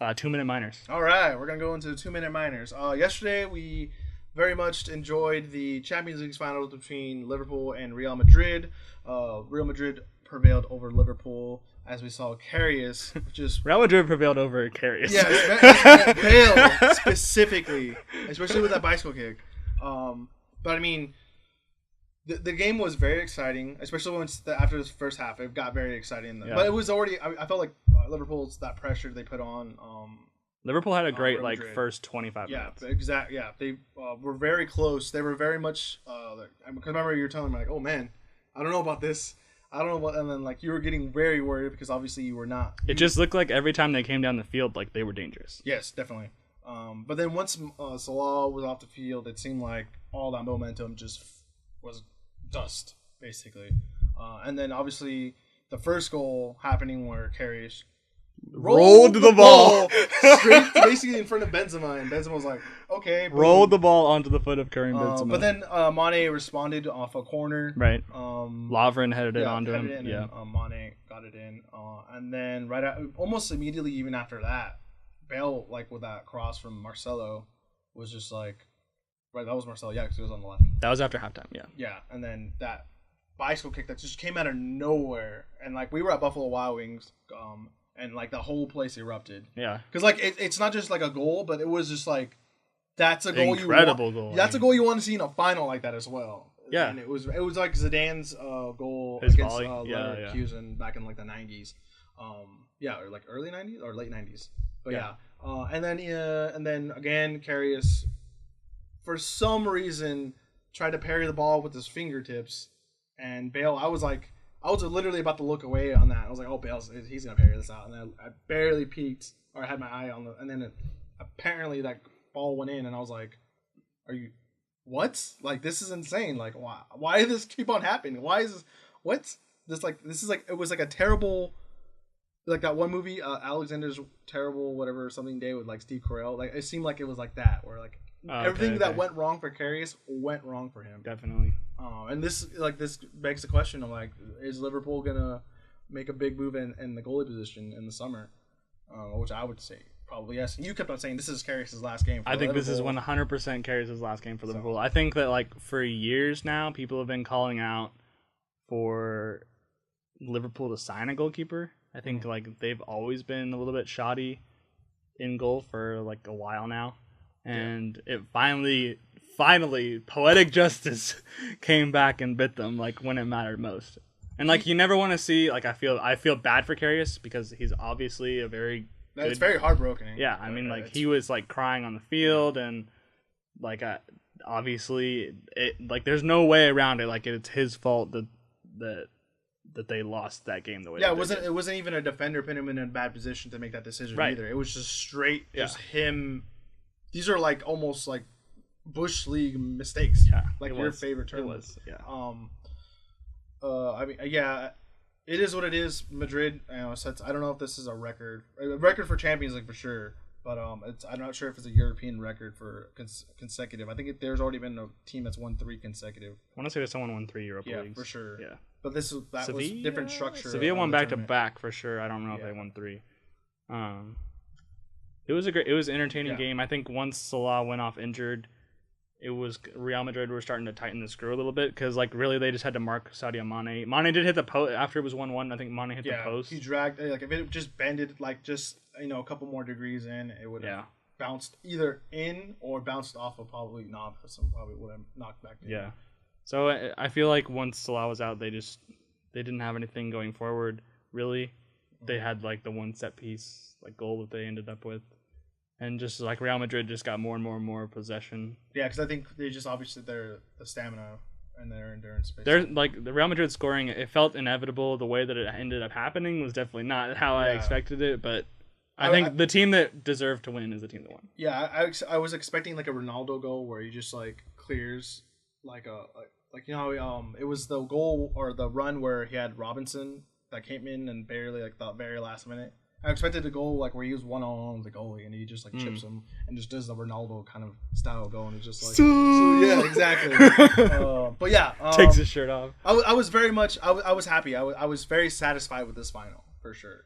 2-minute minors. All right, we're going to go into 2-minute minors. Yesterday, we very much enjoyed the Champions League finals between Liverpool and Real Madrid. Real Madrid prevailed over Liverpool, as we saw Karius just... Real Madrid prevailed over Karius. Yeah, Bale specifically, especially with that bicycle kick. But I mean, the game was very exciting, especially once after this first half. It got very exciting. But it was already... I felt like Liverpool's that pressure they put on... Liverpool had a great first 25 minutes. Yeah, exactly. Yeah, they were very close. They were very much because remember you were telling me like, "Oh man, I don't know about this. I don't know what." And then like you were getting very worried because obviously you were not. It just looked like every time they came down the field, like they were dangerous. Yes, definitely. But then once Salah was off the field, it seemed like all that momentum just was dust basically. And then obviously the first goal happening where Karius rolled the ball straight basically in front of Benzema, and Benzema was like, okay. Boom. Rolled the ball onto the foot of Karim Benzema. But then Mane responded off a corner. Right. Lovren headed it onto him. And Mane got it in. And then almost immediately even after that, Bale, like with that cross from Marcelo, was just like, right, that was Marcelo, yeah, because he was on the left. That was after halftime, yeah. Yeah, and then that bicycle kick that just came out of nowhere. And like we were at Buffalo Wild Wings, and like the whole place erupted. Yeah. Because like it's not just like a goal, but it was just like that's a goal incredible goal. That's a goal you want to see in a final like that as well. Yeah. And it was like Zidane's goal his against volley. Leverkusen back in like the 90s. Or like early 90s or late 90s. But and then again Karius for some reason tried to parry the ball with his fingertips, and Bale, I was literally about to look away on that. I was like, oh, he's going to parry this out. And then I barely peeked, or I had my eye on and then apparently that ball went in, and I was like, what? Like, this is insane. Like, why does this keep on happening? Why is this, what? This is like, it was like a terrible, like that one movie, Alexander's Terrible, whatever, something day with like Steve Carell. Like, it seemed like it was like that, where like everything that went wrong for Karius went wrong for him. Definitely. And this begs the question of like, is Liverpool gonna make a big move in the goalie position in the summer? Which I would say probably yes. You kept on saying this is Karius' last game. I think this is 100% Karius' last game for Liverpool. I think that like for years now, people have been calling out for Liverpool to sign a goalkeeper. I think like they've always been a little bit shoddy in goal for like a while now, and it finally, poetic justice came back and bit them like when it mattered most. And like you never want to see like I feel bad for Karius because he's obviously a very good, it's very heartbroken. Yeah, I mean like he was like crying on the field, and like obviously it like there's no way around it. Like it's his fault that they lost that game the way. Yeah, it wasn't even a defender putting him in a bad position to make that decision either. It was just straight just him. These are like almost like Bush League mistakes. Yeah, like your favorite term. It was. Yeah. I mean, yeah, it is what it is. Madrid. I don't know if this is a record for Champions League for sure, but I'm not sure if it's a European record for consecutive. I think there's already been a team that's won 3 consecutive. I want to say that someone won 3 Europa Leagues. Yeah, for sure. Yeah, but that was different structure. Sevilla won back to back for sure. I don't know if they won 3. It was an entertaining game. I think once Salah went off injured, it was Real Madrid were starting to tighten the screw a little bit because like really they just had to mark Sadio Mane. Mane did hit the post after it was 1-1. I think Mane hit the post. He dragged like if it just bended like just a couple more degrees in, it would have bounced either in or bounced off of probably Navas and probably would have knocked back in. Yeah. So I feel like once Salah was out, they didn't have anything going forward really. They had like the one set piece like goal that they ended up with. And just like Real Madrid just got more and more possession. Yeah, because I think they just obviously the stamina and their endurance. They're like the Real Madrid scoring. It felt inevitable. The way that it ended up happening was definitely not how I expected it. But I think the team that deserved to win is the team that won. Yeah, I was expecting like a Ronaldo goal where he just like clears like it was the goal or the run where he had Robinson that came in and barely like the very last minute. I expected a goal like where he was 1-on-1 with the goalie and he just like chips him and just does the Ronaldo kind of style goal and it's just like so yeah, exactly. But yeah, takes his shirt off. I was very much I was happy. I was very satisfied with this final for sure.